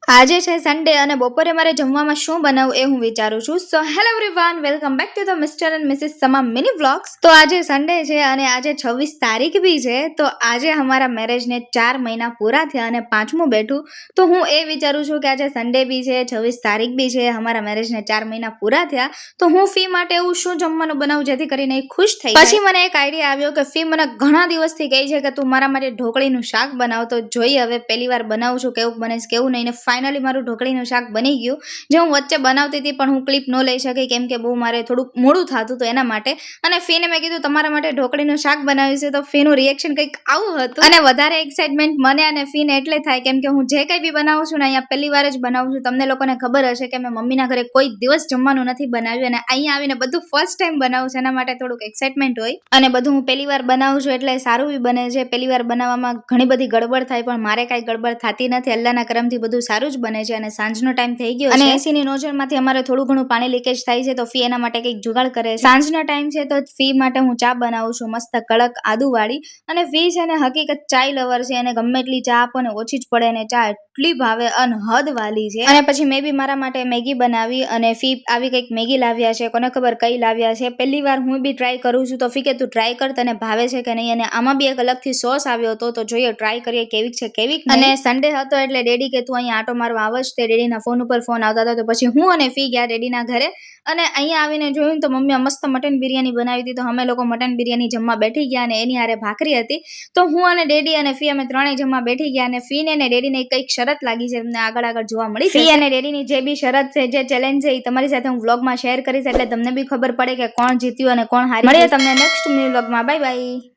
આજે છે સન્ડે અને બપોરે મારે જમવામાં શું બનાવવું એ હું વિચારું છું. So hello everyone, welcome back to the mister and missus Sama mini vlogs. તો આજે સન્ડે છે અને આજે 26 તારીખ બી છે. તો આજે અમારા મેરેજને 4 મહિના પૂરા થયા અને 5મું બેઠું. તો હું એ વિચારું છું કે આજે સન્ડે બી છે, 26 તારીખ બી છે, અમારા મેરેજને 4 મહિના પૂરા થયા. તો હું ફી માટે એવું શું જમવાનું બનાવું જેથી કરીને એ ખુશ થઈ જાય. પછી મને એક આઈડિયા આવ્યો કે ફી મને ઘણા દિવસથી કહે છે કે તું મારા માટે ઢોકળીનું શાક બનાવ. તો જોઈએ હવે પહેલી વાર બનાવું છું કેવું બને છે કેવું નહીં. ફાઇનલી મારું ઢોકળીનું શાક બની ગયું, જે હું વચ્ચે બનાવતી હતી પણ હું ક્લિપ ન લઈ શકી કેમ કે બહુ મારે થોડુંક મોડું થતું હતું એના માટે. અને ફીને મેં કીધું તમારા માટે ઢોકળીનું શાક બનાવ્યું છે. તો ફીનું રિએક્શન કંઈક આવું હતું. અને વધારે એક્સાઇટમેન્ટ મને અને ફીને એટલે થાય કેમ કે હું જે કંઈ બી બનાવું છું ને અહીંયા પહેલી વાર જ બનાવું છું. તમને લોકોને ખબર હશે કે મેં મમ્મીના ઘરે કોઈ દિવસ જમવાનું નથી બનાવ્યું અને અહીંયા આવીને બધું ફર્સ્ટ ટાઈમ બનાવું છું. એના માટે થોડુંક એક્સાઇટમેન્ટ હોય અને બધું હું પહેલી વાર બનાવું છું એટલે સારું બી બને છે. પહેલી વાર બનાવવામાં ઘણી બધી ગડબડ થાય પણ મારે કાંઈ ગડબડ થતી નથી. અલ્લાહના કરમથી બધું સારું જ બને છે. અને સાંજનો ટાઈમ થઈ ગયો અને એસીની નોઝલમાંથી અમારે થોડું ઘણું પાણી લીકેજ થાય છે તો ફી એના માટે કંઈક જુગાડ કરે છે. સાંજનો ટાઈમ છે તો ફી માટે હું ચા બનાવું છું મસ્ત કડક આદુવાળી. અને ફી છે ને હકીકત ચાય લવર છે, અને ગમે એટલી ચા આપો ને ઓછી જ પડે, અને ચા એટલી ભાવે અનહદ વાલી છે. અને પછી મેં બી મારા માટે મેગી બનાવી અને ફી આવી કંઈક મેગી લાવ્યા છે, કોને ખબર કઈ લાવ્યા છે. પહેલી વાર હું બી ટ્રાય કરું છું તો ફી કે તું ટ્રાય કર, તને ભાવે છે કે નહીં. અને આમાં બી એક અલગથી સોસ આવ્યો હતો તો જોઈએ ટ્રાય કરીએ કેવીક છે કેવીક નહીં. અને સન્ડે હતો એટલે ડેડી કે તું અહીંયા આટો મારવા આવ જ. તે ડેડીના ફોન ઉપર ફોન આવતા હતા તો પછી હું અને ફી ગયા ડેડીના ઘરે. અને અહીંયા આવીને જોયું તો મમ્મીએ મસ્ત મટન બિરયાની બનાવી હતી. તો અમે લોકો મટન બિરયાની જમવા બેઠી ગયા અને એની હારે ભાખરી હતી. તો હું અને ડેડી અને ફી અમે ત્રણેય જમવા બેઠી ગયા. અને ફીને અને ડેડીને કંઈક શરત લાગી છે, તમને આગળ જોવા મળી. ફી અને ડેડીની જે બી શરત છે, જે ચેલેન્જ છે, એ તમારી સાથે હું વ્લોગમાં શેર કરીશ એટલે તમને બી ખબર પડે કે કોણ જીત્યું અને કોણ હારી. મળીએ તમને નેક્સ્ટ મિની વ્લોગમાં. Bye bye.